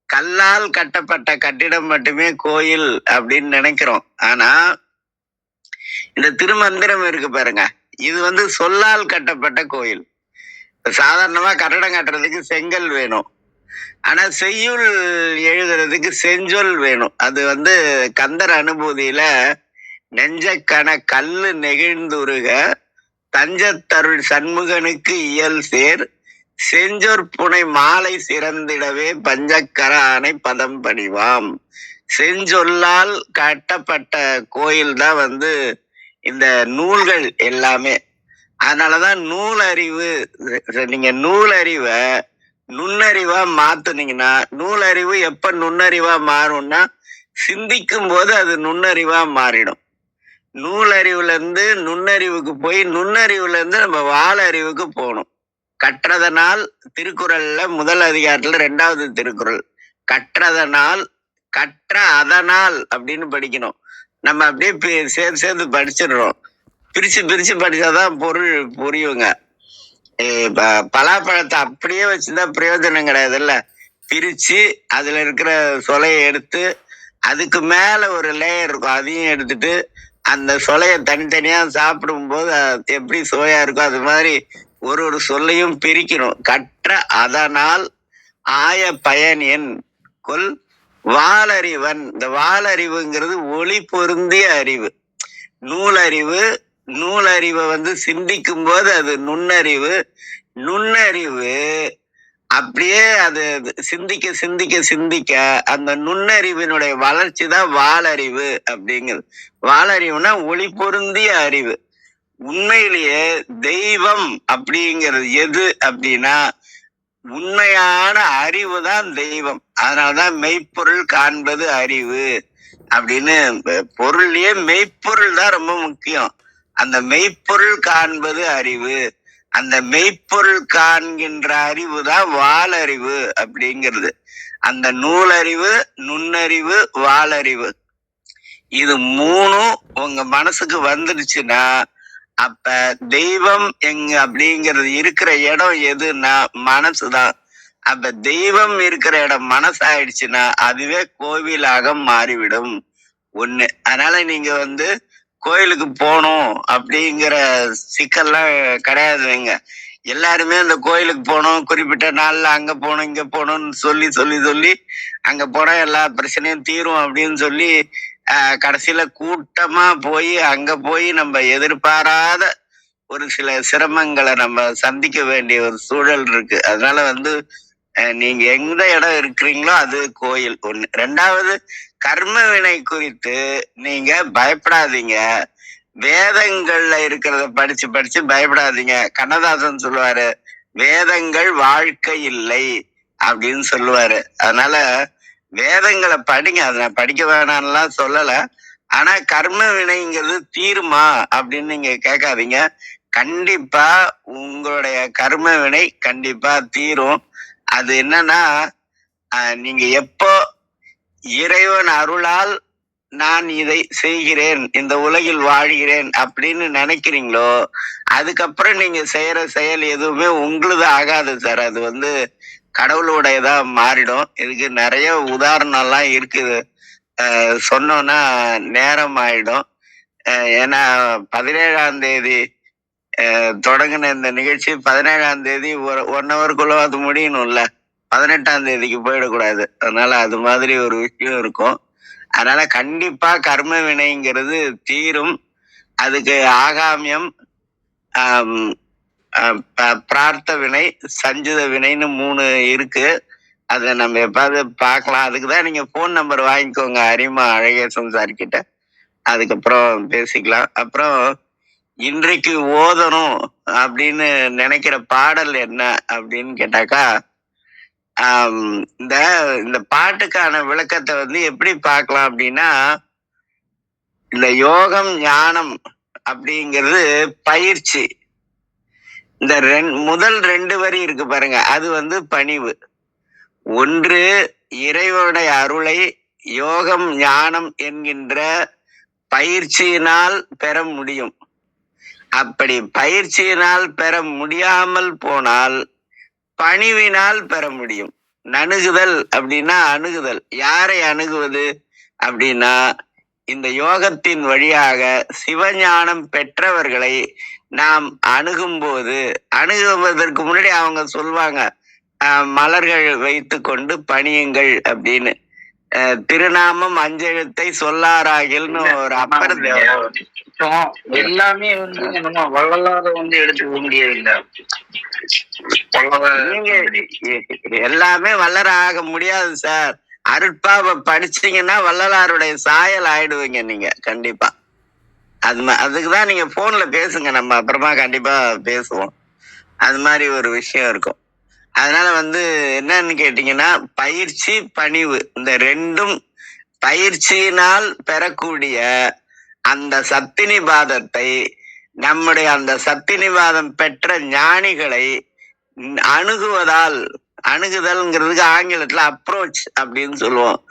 கல்லால் கட்டப்பட்ட கட்டிடம் மட்டுமே கோயில் அப்படின்னு நினைக்கிறோம். ஆனா இந்த திருமந்திரம் இருக்கு பாருங்க, இது சொல்லால் கட்டப்பட்ட கோயில். சாதாரணமா கட்டடம் கட்டுறதுக்கு செங்கல் வேணும், ஆனா செய்யுள் எழுதுறதுக்கு செஞ்சொல் வேணும். அது கந்தர் அனுபூதியில நெஞ்சக்கண கல்லு நெகிழ்ந்துருக தஞ்சத்தருள் சண்முகனுக்கு இயல் சேர் செஞ்சொற் புனை மாலை சிறந்திடவே பஞ்சக்கர ஆணை பதம் பணிவாம். செஞ்சொல்லால் கட்டப்பட்ட கோயில் தான் இந்த நூல்கள் எல்லாமே. அதனாலதான் நூலறிவு, நீங்க நூலறிவை நுண்ணறிவா மாத்துனீங்கன்னா, நூலறிவு எப்ப நுண்ணறிவா மாறும்னா சிந்திக்கும் போது அது நுண்ணறிவா மாறிடும். நூலறிவுல இருந்து நுண்ணறிவுக்கு போய் நுண்ணறிவுல இருந்து நம்ம வாழறிவுக்கு போகணும். கற்றதனால், திருக்குறள்ல முதல் அதிகாரத்துல 2வது திருக்குறள், கற்றதனால் கற்ற அதனால் அப்படின்னு படிக்கணும். நம்ம அப்படியே சேர்த்து சேர்த்து படிச்சிடுறோம். பிரிச்சு பிரிச்சு படிச்சாதான் பொருள் புரியுங்க. பலாப்பழத்தை அப்படியே வச்சுதான் பிரயோஜனம் கிடையாதுல்ல. பிரிச்சு அதுல இருக்கிற சொலையை எடுத்து அதுக்கு மேல ஒரு லேயர் இருக்கும், அதையும் எடுத்துட்டு அந்த சொலையை தனித்தனியா சாப்பிடும் போது எப்படி சுவையா இருக்கும், அது மாதிரி ஒரு ஒரு சொல்லையும் பிரிக்கணும். கற்ற அதனால் ஆய பயன் என் கொல் வாளறிவன். இந்த வாளறிவுங்கிறது ஒளி பொருந்திய அறிவு. நூலறிவு, நூலறிவை சிந்திக்கும் போது அது நுண்ணறிவு. நுண்ணறிவு அப்படியே அது சிந்திக்க சிந்திக்க சிந்திக்க அந்த நுண்ணறிவினுடைய வளர்ச்சி தான் வாளறிவு அப்படிங்கிறது. வாளறிவுனா ஒளி பொருந்திய அறிவு. உண்மையிலேயே தெய்வம் அப்படிங்கிறது எது அப்படின்னா உண்மையான அறிவு தான் தெய்வம். அதனாலதான் மெய்ப்பொருள் காண்பது அறிவு அப்படின்னு. பொருள்லயே மெய்ப்பொருள் தான் ரொம்ப முக்கியம். அந்த மெய்ப்பொருள் காண்பது அறிவு. அந்த மெய்ப்பொருள் காண்கின்ற அறிவு தான் வாளறிவு அப்படிங்கிறது. அந்த நூலறிவு, நுண்ணறிவு, வாளறிவு, இது மூணும் உங்க மனசுக்கு வந்துடுச்சுன்னா அப்ப தெய்வம் எங்க அப்படிங்கிறது இருக்கிற இடம் எதுன்னா மனசுதான். அப்ப தெய்வம் இருக்கிற இடம் மனசாயிடுச்சுன்னா அதுவே கோவிலாக மாறிவிடும். ஒண்ணு. அதனால நீங்க கோயிலுக்கு போகணும் அப்படிங்கிற சிக்கல்லாம் கிடையாதுங்க. எல்லாருமே அந்த கோயிலுக்கு போகணும், குறிப்பிட்ட நாள்ல அங்க போகணும் இங்க போகணும்னு சொல்லி சொல்லி சொல்லி அங்க போனா எல்லா பிரச்சனையும் தீரும் அப்படின்னு சொல்லி கடைசியில கூட்டமா போய் அங்க போய் நம்ம எதிர்பாராத ஒரு சில சிரமங்களை நம்ம சந்திக்க வேண்டிய ஒரு சூழல் இருக்கு. அதனால நீங்க எந்த இடம் இருக்கிறீங்களோ அது கோயில். ஒண்ணு. 2வது, கர்ம வினை குறித்து நீங்க பயப்படாதீங்க. வேதங்கள்ல இருக்கிறத படிச்சு படிச்சு பயப்படாதீங்க. கண்ணதாசன் சொல்லுவாரு, வேதங்கள் வாழ்க்கை இல்லை, அப்படின்னு சொல்லுவாரு. அதனால வேதங்களை படிங்க. அதை நான் படிக்க வேணாம்லாம் சொல்லல. ஆனா கர்ம வினைங்கிறது தீருமா அப்படின்னு நீங்க கேட்காதீங்க. கண்டிப்பா உங்களுடைய கர்ம வினை கண்டிப்பா தீரும். அது என்னன்னா, நீங்க எப்போ இறைவன் அருளால் நான் இதை செய்கிறேன், இந்த உலகில் வாழ்கிறேன் அப்படின்னு நினைக்கிறீங்களோ, அதுக்கப்புறம் நீங்க செய்யற செயல் எதுவுமே உங்களுது ஆகாது சார். அது வந்து கடவுளுடையதா மாறிடும். இதுக்கு நிறைய உதாரணம் எல்லாம் இருக்குது. சொன்னோம்னா நேரம் ஆயிடும். ஏன்னா 17ஆம் தேதி தொடங்கின இந்த நிகழ்ச்சி 17ஆம் தேதி 1 ஹவருக்குள்ள அது முடியணும்ல. 18ஆம் தேதிக்கு போயிடக்கூடாது. அதனால அது மாதிரி ஒரு விஷயம் இருக்கும். அதனால கண்டிப்பா கர்ம வினைங்கிறது தீரும். அதுக்கு ஆகாமியம், பிரார்த்த வினை, சஞ்சித வினைன்னு 3 இருக்கு. அதை நம்ம எப்பாவது பார்க்கலாம். அதுக்குதான் நீங்க போன் நம்பர் வாங்கிக்கோங்க அரிமா அழகேசன் சார் கிட்ட. அதுக்கப்புறம் பேசிக்கலாம். அப்புறம் இன்றைக்கு ஓதணும் அப்படின்னு நினைக்கிற பாடல் என்ன அப்படின்னு கேட்டாக்கா, இந்த இந்த பாட்டுக்கான விளக்கத்தை வந்து எப்படி பார்க்கலாம் அப்படின்னா, இந்த யோகம் ஞானம் அப்படிங்கிறது பயிற்சி. இந்த முதல் 2 வரி இருக்கு பாருங்க, அது வந்து பணிவு. ஒன்று, இறைவனுடைய அருளை யோகம் ஞானம் என்கின்ற பயிற்சியினால் பெற முடியும். அப்படி பயிற்சியினால் பெற முடியாமல் போனால் பணிவினால் பெற முடியும். நணுகுதல் அப்படின்னா அணுகுதல். யாரை அணுகுவது அப்படின்னா, இந்த யோகத்தின் வழியாக சிவஞானம் பெற்றவர்களை நாம் அணுகும்போது, அணுகுவதற்கு முன்னாடி அவங்க சொல்வாங்க, மலர்கள் வைத்து கொண்டு பணியுங்கள் அப்படின்னு. திருநாமம் அஞ்செழுத்தை சொல்லாராகில்னு ஒரு அப்பர் எல்லாமே வந்து நம்ம வள்ளலார வந்து எடுத்துக்க முடியவில்லை. நீங்க எல்லாமே வல்லர ஆக முடியாது சார். அருட்பாவை படிச்சீங்கன்னா வள்ளலாருடைய சாயல் ஆயிடுவீங்க நீங்க கண்டிப்பா. அதுக்குதான் நீங்க போன்ல பேசுங்க, நம்ம அப்புறமா கண்டிப்பா பேசுவோம். அது மாதிரி ஒரு விஷயம் இருக்கும். அதனால வந்து என்னன்னு கேட்டீங்கன்னா, பயிற்சி பணிவு இந்த 2ம் பயிற்சியினால் பெறக்கூடிய அந்த சத்தினிபாதத்தை, நம்முடைய அந்த சத்தினிபாதம் பெற்ற ஞானிகளை அணுகுவதால், அணுகுதல்ங்கிறதுக்கு ஆங்கிலத்துல அப்ரோச் அப்படின்னு சொல்லுவோம்.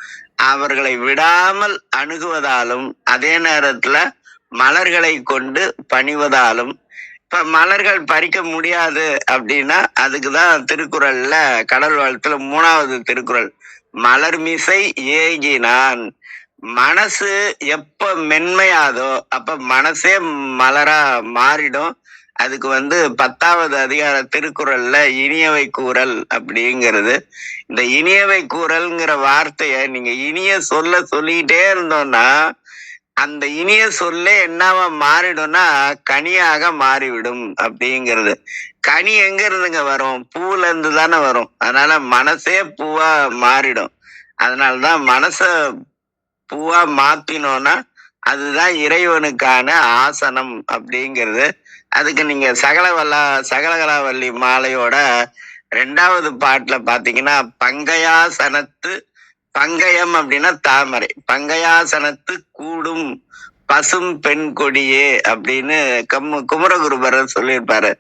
அவர்களை விடாமல் அணுகுவதாலும் அதே நேரத்துல மலர்களை கொண்டு பணிவதாலும். இப்ப மலர்கள் பறிக்க முடியாது அப்படின்னா அதுக்குதான் திருக்குறள்ல கடல் வாழ்த்துல 3வது திருக்குறள், மலர் மிசை ஏகினான். மனசு எப்ப மென்மையாதோ அப்ப மனசே மலரா மாறிடும். அதுக்கு வந்து 10வது அதிகார திருக்குறள்ல இனியவை கூறல் அப்படிங்கிறது. இந்த இனியவை கூறல்ங்கிற வார்த்தைய நீங்க இனிய சொல்லிக்கிட்டே இருந்தோம்னா அந்த இனிய சொல்லே என்னவா மாறிடும்னா கனியாக மாறிவிடும் அப்படிங்கிறது. கனி எங்க இருந்துங்க வரும்? பூல இருந்து தானே வரும். அதனால மனசே பூவா மாறிடும். அதனாலதான் மனச பூவா மாத்தினோம்னா அதுதான் இறைவனுக்கான ஆசனம் அப்படிங்கிறது. அதுக்கு நீங்க சகலகலாவல்லி மாலையோட 2வது பாட்டுல பாத்தீங்கன்னா, பங்கயாசனத்து, பங்கயம் அப்படின்னா தாமரை, பங்கயாசனத்து கூடும் பசும் பெண் கொடியே அப்படின்னு குமரகுருபரர் சொல்லியிருப்பாரு.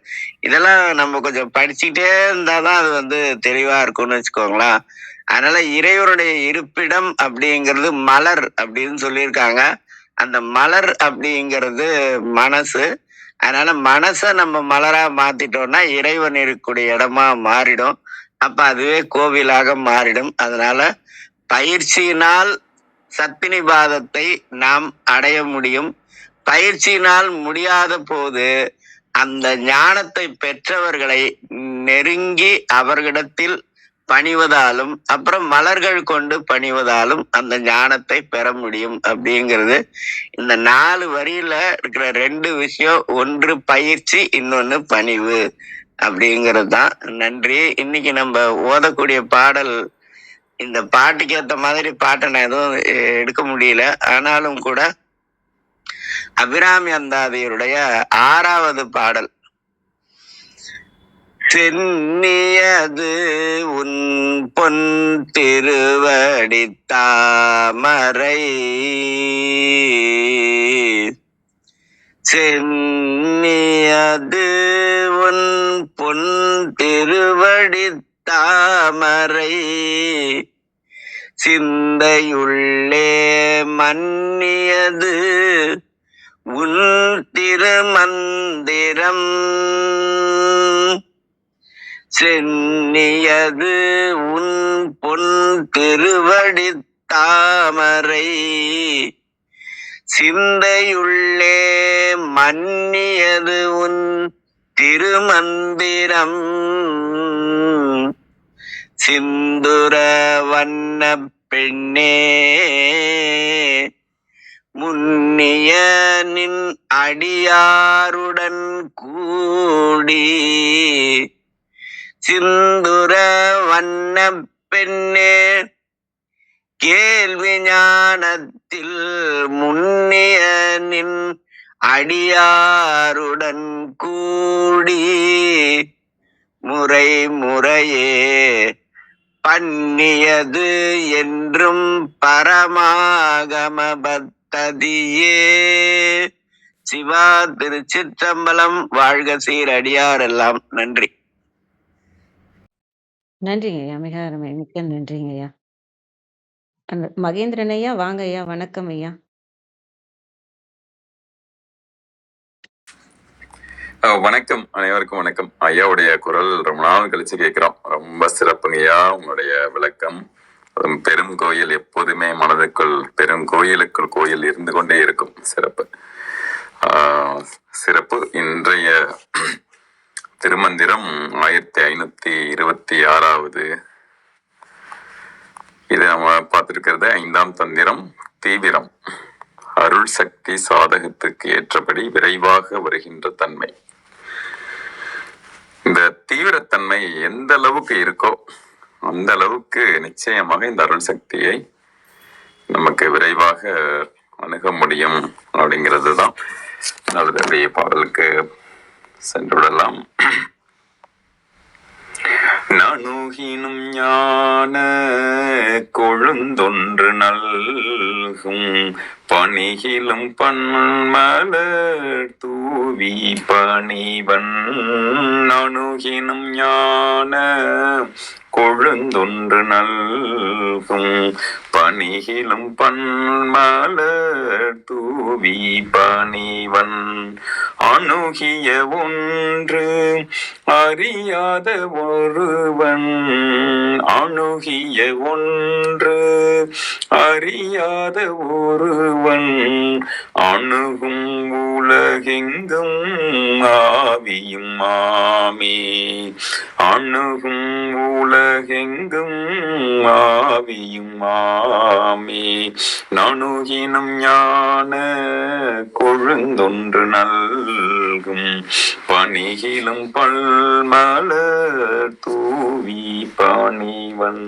இதெல்லாம் நம்ம கொஞ்சம் படிச்சுக்கிட்டே இருந்தாதான் அது வந்து தெளிவா இருக்கும்னு வச்சுக்கோங்களேன். அதனால இறைவனுடைய இருப்பிடம் அப்படிங்கிறது மலர் அப்படின்னு சொல்லியிருக்காங்க. அந்த மலர் அப்படிங்கிறது மனசு. அதனால மனசை நம்ம மலரா மாத்திட்டோம்னா இறைவன் இருக்கக்கூடிய இடமா மாறிடும். அப்ப அதுவே கோவிலாக மாறிடும். அதனால பயிற்சியினால் சத்தினிபாதத்தை நாம் அடைய முடியும். பயிற்சியினால் முடியாத போது அந்த ஞானத்தை பெற்றவர்களை நெருங்கி அவர்களிடத்தில் பணிவதாலும் அப்புறம் மலர்கள் கொண்டு பணிவதாலும் அந்த ஞானத்தை பெற முடியும் அப்படிங்கிறது. இந்த 4 வரியில இருக்கிற 2 விஷயம், ஒன்று பயிற்சி, இன்னொன்னு பணிவு அப்படிங்கிறது தான். நன்றி. இன்னைக்கு நம்ம ஓதக்கூடிய பாடல், இந்த பாட்டுக்கு ஏத்த மாதிரி பாட்டை நான் எதுவும் எடுக்க முடியல. ஆனாலும் கூட அபிராமி அந்தாதியுடைய 6வது பாடல், சென்னியது உன் பொன் திருவடி தாமரை சென்னியது உன் பொன் திருவடி தாமரை சிந்தையுள்ளே மன்னியது உன் திருமந்திரம் சென்னியது உன் பொன் திருவடி தாமரை சிந்தையுள்ளே மன்னியது உன் திருமந்திரம் சிந்துர வண்ண பெண்ணே முன்னிய நின் அடியாருடன் கூடி சிந்துர வண்ண பெண்ணே கேள்வி ஞானத்தில் முன்னிய நின் அடியாருடன் கூடி முறை முறையே பண்ணியது என்றும் பரமாகம பத்ததியே. சிவா திருச்சிற்றம்பலம். வாழ்க சீரடியார் எல்லாம். நன்றி. நன்றிங்க ஐயா, மிக அருமை, மிக்க நன்றிங்க ஐயா. அந்த மகேந்திரன் ஐயா வாங்க ஐயா, வணக்கம் ஐயா. வணக்கம், அனைவருக்கும் வணக்கம். ஐயாவுடைய குரல் ரொம்ப நாள் கழிச்சு கேட்கிறோம். ரொம்ப சிறப்புங்கய்யா உங்களுடைய விளக்கம். பெரும் கோயில் எப்போதுமே மனதுக்குள் பெரும் கோயிலுக்குள் கோயில் இருந்து கொண்டே இருக்கும். சிறப்பு சிறப்பு. இன்றைய திருமந்திரம் 1526. இதை நம்ம பார்த்திருக்கிறது 5ஆம் தந்திரம், தீவிரம். அருள் சக்தி சாதகத்துக்கு ஏற்றபடி விரைவாக வருகின்ற தன்மை. இந்த தீவிரத்தன்மை எந்த அளவுக்கு இருக்கோ அந்த அளவுக்கு நிச்சயமாக இந்த அருள் சக்தியை நமக்கு விரைவாக அணுக முடியும் அப்படிங்கிறது தான். அதனுடைய பாடலுக்கு சென்றுவிடலாம். நணுகினும் ஞான கொழுந்தொன்று நல்கும் பணிகிலும் பன்மலர் தூவி பணிவன் நணுகினும் ஞான கொழுந்தொன்று நல்கும் பணிகிலும் பன்மலர் தூவி பணிவன் அணுகிய ஒன்று அறியாத ஒருவன் அணுகிய ஒன்று அறியாத ஒருவன் அணுகும் உலகெங்கும் ஆவியும் மாமே அணுகும் உலகெங்கும் ஆவியும் மாமே நணுகினும் ஞான கொழுந்தொன்று நல்கும் பணிகிலும் பல்மலர் தூவி பணிவன்.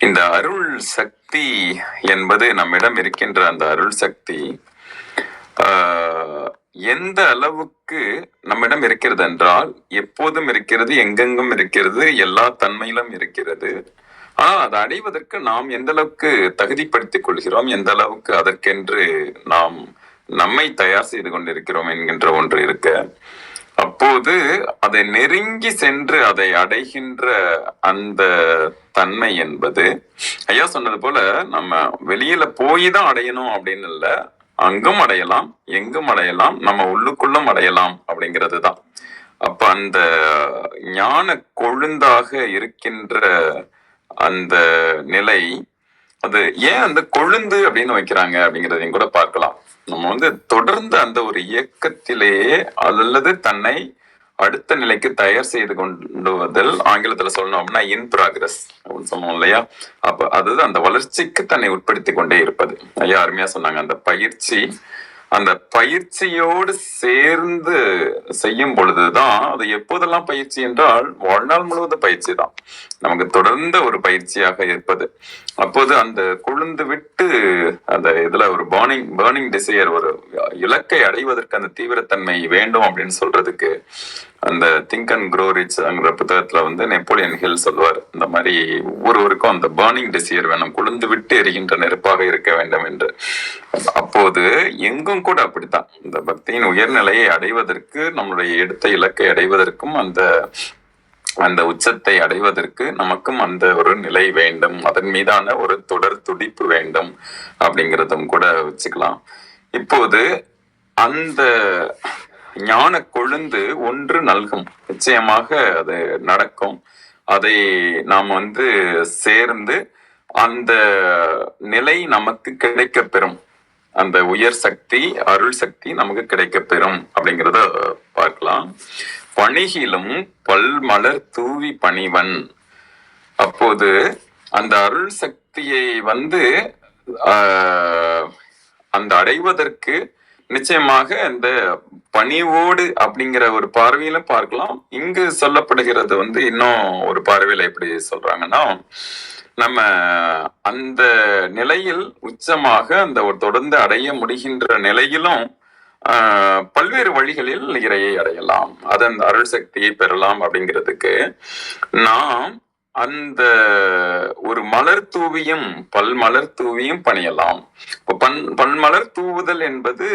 இந்த அருள் சக்தி என்பது நம்மிடம் இருக்கின்ற அந்த அருள் சக்தி எந்த அளவுக்கு நம்மிடம் இருக்கிறது என்றால் எப்போதும் இருக்கிறது, எங்கெங்கும் இருக்கிறது, எல்லா தன்மையிலும் இருக்கிறது. ஆனா அதை அடைவதற்கு நாம் எந்த அளவுக்கு தகுதிப்படுத்திக் கொள்கிறோம், எந்த அளவுக்கு அதற்கென்று நாம் நம்மை தயார் செய்து கொண்டிருக்கிறோம் என்கின்ற ஒன்று இருக்க, அப்போது அதை நெருங்கி சென்று அதை அடைகின்ற அந்த தன்மை என்பது ஐயா சொன்னது போல நம்ம வெளியில போய் தான் அடையணும் அப்படின்னு இல்ல, அங்கும் அடையலாம், எங்கும் அடையலாம், நம்ம உள்ளுக்குள்ளும் அடையலாம் அப்படிங்கிறது தான். அப்ப அந்த ஞான கொழுந்தாக இருக்கின்ற அந்த நிலை, அது ஏன் அந்த கொழுந்து அப்படின்னு வைக்கிறாங்க அப்படிங்கிறதையும் கூட பார்க்கலாம். நம்ம தொடர்ந்து அந்த ஒரு இயக்கத்திலேயே அல்லது தன்னை அடுத்த நிலைக்கு தயார் செய்து கொண்டுவதில் ஆங்கிலத்துல சொல்லணும் அப்படின்னா இன் ப்ராக்ரஸ் அப்படின்னு சொல்லுவோம் இல்லையா. அப்ப அதுதான் அந்த வளர்ச்சிக்கு தன்னை உட்படுத்தி கொண்டே இருப்பது. ஐயா அருமையா சொன்னாங்க, அந்த பயிற்சி அந்த பயிற்சியோடு சேர்ந்து செய்யும் பொழுதுதான் அது. எப்போதெல்லாம் பயிற்சி என்றால் வாழ்நாள் முழுவதும் பயிற்சி தான், நமக்கு தொடர்ந்த ஒரு பயிற்சியாக இருப்பது. அப்போது அந்த கொழுந்து விட்டு அந்த இதுல ஒரு பேர்னிங் டிசையர், ஒரு இலக்கை அடைவதற்கு அந்த தீவிரத்தன்மை வேண்டும் அப்படின்னு சொல்றதுக்கு அந்த திங்க் அண்ட் க்ரோ ரிச்ங்கிற புத்தகத்துல வந்து நெப்போலியன் ஹில் சொல்லுவார், இந்த மாதிரி ஒவ்வொருவருக்கும் அந்த பேர்னிங் டிசையர் வேணும், கொழுந்து விட்டு எரிகின்ற நெருப்பாக இருக்க வேண்டும் என்று. அப்போது எங்கும் கூட அப்படித்தான், இந்த பக்தியின் உயர்நிலையை அடைவதற்கு, நம்மளுடைய எடுத்த இலக்கை அடைவதற்கும், அந்த உச்சத்தை அடைவதற்கு நமக்கும் அந்த ஒரு நிலை வேண்டும், அதன் மீதான ஒரு தொடர் துடிப்பு வேண்டும் அப்படிங்கிறதும் கூட வச்சுக்கலாம். இப்போது அந்த ஞான கொழுந்து ஒன்று நல்கும், நிச்சயமாக அது நடக்கும். அதை நாம் வந்து சேர்ந்து அந்த நிலை நமக்கு கிடைக்க பெறும், அந்த உயர் சக்தி, அருள் சக்தி நமக்கு கிடைக்க பெறும் அப்படிங்கிறத பார்க்கலாம். பணிகிலும் பல்மலர் தூவி பணிவன். அப்போது அந்த அருள் சக்தியை வந்து அந்த அடைவதற்கு நிச்சயமாக இந்த பணிவோடு அப்படிங்கிற ஒரு பார்வையில பார்க்கலாம். இங்கு சொல்லப்படுகிறது வந்து இன்னும் ஒரு பார்வையில எப்படி சொல்றாங்கன்னா, நம்ம அந்த நிலையில் உச்சமாக அந்த ஒரு தொடர்ந்து அடைய முடிகின்ற நிலையிலும் பல்வேறு வழிகளில் இறையை அடையலாம், அதன் அருள் சக்தியை பெறலாம். அப்படிங்கிறதுக்கு நாம் அந்த ஒரு மலர் தூவியும் பல்மலர் தூவியும் பணியலாம். இப்போ பல்மலர் தூவுதல் என்பது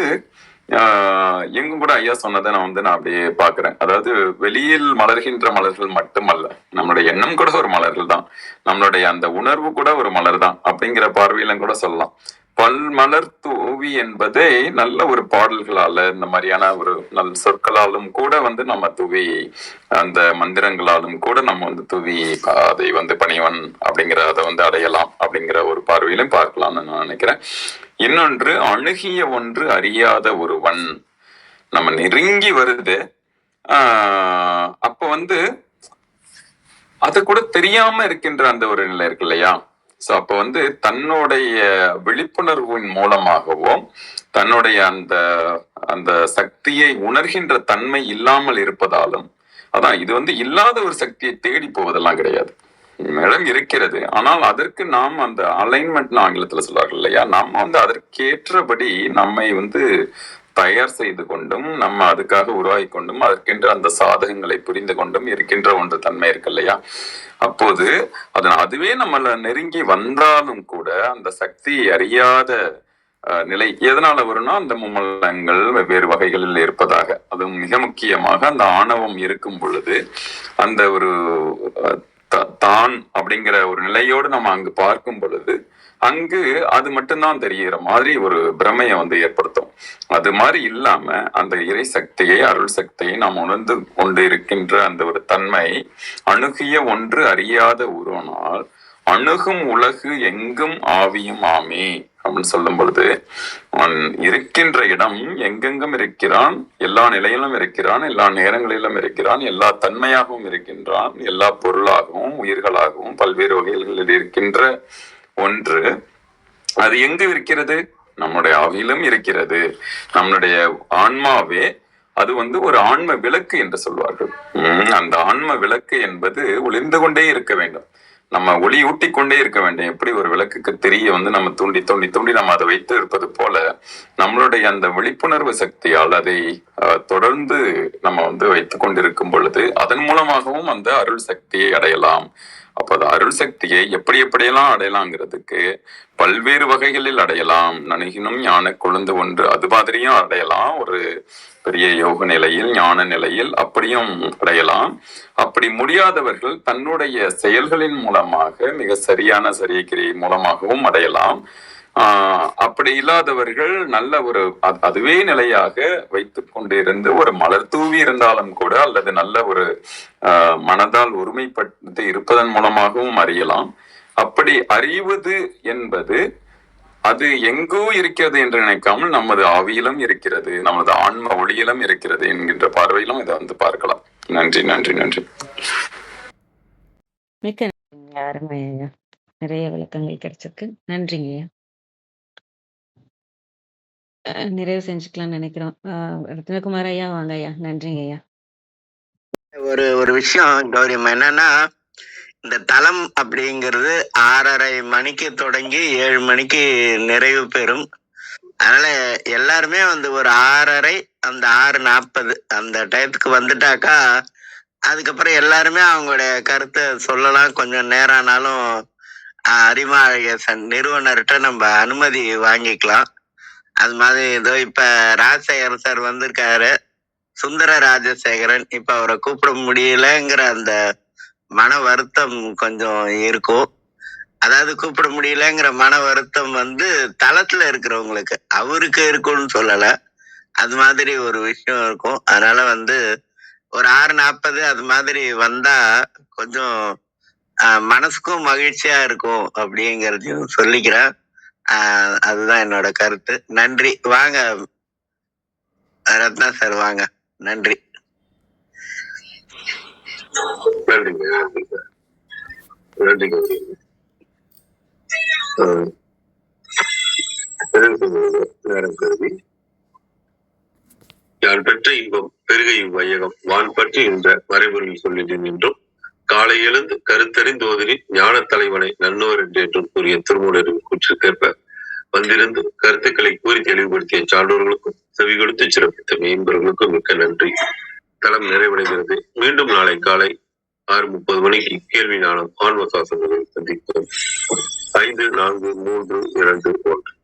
எங்கும் கூட ஐயா சொன்னதை நான் அப்படியே பாக்குறேன். அதாவது வெளியில் மலர்கின்ற மலர்கள் மட்டுமல்ல, நம்மளுடைய எண்ணம் கூட ஒரு மலர்கள் தான், நம்மளுடைய அந்த உணர்வு கூட ஒரு மலர் தான் அப்படிங்கிற பார்வையிலும் கூட சொல்லலாம். பல்மலர் தூவி என்பதை நல்ல ஒரு பாடல்களால, இந்த மாதிரியான ஒரு நல்ல சொற்களாலும் கூட வந்து நம்ம தூவி, அந்த மந்திரங்களாலும் கூட நம்ம வந்து தூவி அதை வந்து பணிவன் அப்படிங்கிற அதை வந்து அடையலாம் அப்படிங்கிற ஒரு பார்வையிலும் பார்க்கலாம்னு நான் நினைக்கிறேன். இன்னொன்று, அணுகிய ஒன்று அறியாத ஒருவன். நம்ம நெருங்கி வருது, அப்ப வந்து அது கூட தெரியாம இருக்கின்ற அந்த ஒரு நிலை இருக்கு இல்லையா. சோ அப்ப வந்து தன்னுடைய விழிப்புணர்வின் மூலமாகவும் தன்னுடைய அந்த சக்தியை உணர்கின்ற தன்மை இல்லாமல் இருப்பதாலும், அதான் இது வந்து இல்லாத ஒரு சக்தியை தேடி போவதெல்லாம் கிடையாது, இடம் இருக்கிறது. ஆனால் அதற்கு நாம் அந்த அலைன்மெண்ட் ஆங்கிலத்துல சொல்றார்கள் இல்லையா, நாம் வந்து அதற்கேற்றபடி நம்மை வந்து தயார் செய்து கொண்டும், நம்ம அதுக்காக உருவாகி கொண்டும், அதற்கென்ற அந்த சாதகங்களை புரிந்து கொண்டும் இருக்கின்ற ஒன்று தன்மை இருக்கு இல்லையா. அப்போது அதுவே நம்மள நெருங்கி வந்தாலும் கூட அந்த சக்தி அறியாத நிலை எதனால வரும்னா, அந்த மும்மலங்கள் வெவ்வேறு வகைகளில் இருப்பதாக, அது மிக முக்கியமாக அந்த ஆணவம் இருக்கும் பொழுது அந்த ஒரு தான் அப்படிங்கிற ஒரு நிலையோடு நம்ம அங்கு பார்க்கும் பொழுது அங்கு அது மட்டும்தான் தெரிகிற மாதிரி ஒரு பிரமையை வந்து ஏற்படுத்தும். அது மாதிரி இல்லாம அந்த இறை சக்தியை, அருள் சக்தியை நாம் உணர்ந்து கொண்டு இருக்கின்ற அந்த ஒரு தன்மை, அணுகிய ஒன்று அறியாத ஒருவனால் அணுகும் உலகு எங்கும் ஆவியும் ஆமே அப்படின்னு சொல்லும் பொழுது, அவன் இருக்கின்ற இடம் எங்கெங்கும் இருக்கிறான், எல்லா நிலையிலும் இருக்கிறான், எல்லா நேரங்களிலும் இருக்கிறான், எல்லா தன்மையாகவும் இருக்கின்றான், எல்லா பொருளாகவும் உயிர்களாகவும் பல்வேறு வகைகளில் இருக்கின்ற ஒன்று. அது எங்கு இருக்கிறது? நம்முடைய ஆவியிலும் இருக்கிறது. நம்முடைய ஆன்மாவே அது வந்து ஒரு ஆன்ம விளக்கு என்று சொல்வார்கள். அந்த ஆன்ம விளக்கு என்பது ஒளிர்ந்து கொண்டே இருக்க வேண்டும், நம்ம ஒளி ஊட்டி கொண்டே இருக்க வேண்டும். எப்படி ஒரு விளக்குக்கு தெரிய வந்து நம்ம தூண்டி தூண்டி தூண்டி நம்ம அதை வைத்து இருப்பது போல, நம்மளுடைய அந்த விழிப்புணர்வு சக்தியால் அதை தொடர்ந்து நம்ம வந்து வைத்து கொண்டிருக்கும் பொழுது அதன் மூலமாகவும் அந்த அருள் சக்தியை அடையலாம். அப்ப அது அருள் சக்தியை எப்படியெல்லாம் அடையலாங்கிறதுக்கு பல்வேறு வகைகளில் அடையலாம். நணுகினும் ஞான கொழுந்து ஒன்று, அது மாதிரியும் அடையலாம், ஒரு பெரிய யோக நிலையில், ஞான நிலையில் அப்படியும் அடையலாம். அப்படி முடியாதவர்கள் தன்னுடைய செயல்களின் மூலமாக, மிக சரியான சரியக்கிரியை மூலமாகவும் அடையலாம். அப்படி இல்லாதவர்கள் நல்ல ஒரு அதுவே நிலையாக வைத்து கொண்டிருந்து ஒரு மலர் தூவி இருந்தாலும் கூட, அல்லது நல்ல ஒரு மனதால் ஒருமைப்பட்டு இருப்பதன் மூலமாகவும் அறியலாம். அப்படி அறிவது என்பது அது எங்கோ இருக்கிறது என்று நினைக்காமல் நமது ஆவியிலும் இருக்கிறது, நமது ஆன்ம ஒளியிலும் இருக்கிறது என்கின்ற பார்வையிலும் இதை வந்து பார்க்கலாம். நன்றி நன்றி நன்றி. மிக்க அருமை, நிறைய விளக்கங்கள் கிடைச்சிருக்கு. நன்றிங்க. நிறைவு செஞ்சுக்கலாம்னு நினைக்கிறோம். ரத்னகுமார் ஐயா வாங்க ஐயா. நன்றிங்க ஐயா. ஒரு விஷயம் கௌரியம் என்னன்னா, இந்த தலம் அப்படிங்கிறது 6:30 மணிக்கு தொடங்கி 7 மணிக்கு நிறைவு பெறும். அதனால எல்லாருமே வந்து ஒரு 6:30 அந்த 6:40 அந்த டயத்துக்கு வந்துட்டாக்கா, அதுக்கப்புறம் எல்லாருமே அவங்களுடைய கருத்தை சொல்லலாம். கொஞ்சம் நேரம் ஆனாலும் அரிமா அழகேசன் நிறுவனர்கிட்ட நம்ம அனுமதி வாங்கிக்கலாம். அது மாதிரி ஏதோ இப்ப ராஜசேகரன் சார் வந்திருக்காரு, சுந்தர ராஜசேகரன். இப்ப அவரை கூப்பிட முடியலங்கிற அந்த மன வருத்தம் கொஞ்சம் இருக்கும். அதாவது கூப்பிட முடியலங்கிற மன வருத்தம் வந்து தளத்துல இருக்கிறவங்களுக்கு, அவருக்கு இருக்கும்னு சொல்லல, அது மாதிரி ஒரு விஷயம் இருக்கும். அதனால வந்து ஒரு 6:40 அது மாதிரி வந்தா கொஞ்சம் மனசுக்கும் மகிழ்ச்சியா இருக்கும் அப்படிங்கறதையும் சொல்லிக்கிறேன். அதுதான் என்னோட கருத்து. நன்றி. வாங்க ரத்னா சார், வாங்க. நன்றி. நன்றிங்க, நன்றிங்க, நன்றிங்க. நேரம் கருதி யான் பெற்ற இன்பம் பெருகையும் வையகம் வான் பற்றி என்ற மறைபொருள் சொல்லிட்டேன் என்றும், காலை எழுந்து கருத்தறிந்தோதலில் ஞான தலைவனை நன்னோர் என்றும் கூறிய திருமூலரின் கூற்றுக்கேற்ப வந்திருந்து கருத்துக்களை கூறி தெளிவுபடுத்திய சான்றோர்களுக்கும் செவி கொடுத்து சிறப்பித்த மேம்பர்களுக்கும் மிக்க நன்றி. தளம் நிறைவடைகிறது. மீண்டும் நாளை காலை 6:30 மணிக்கு கேள்வி நாளும் ஆன்மசாசனங்களை சந்திப்போம். 5, 4, 3, 2, 1.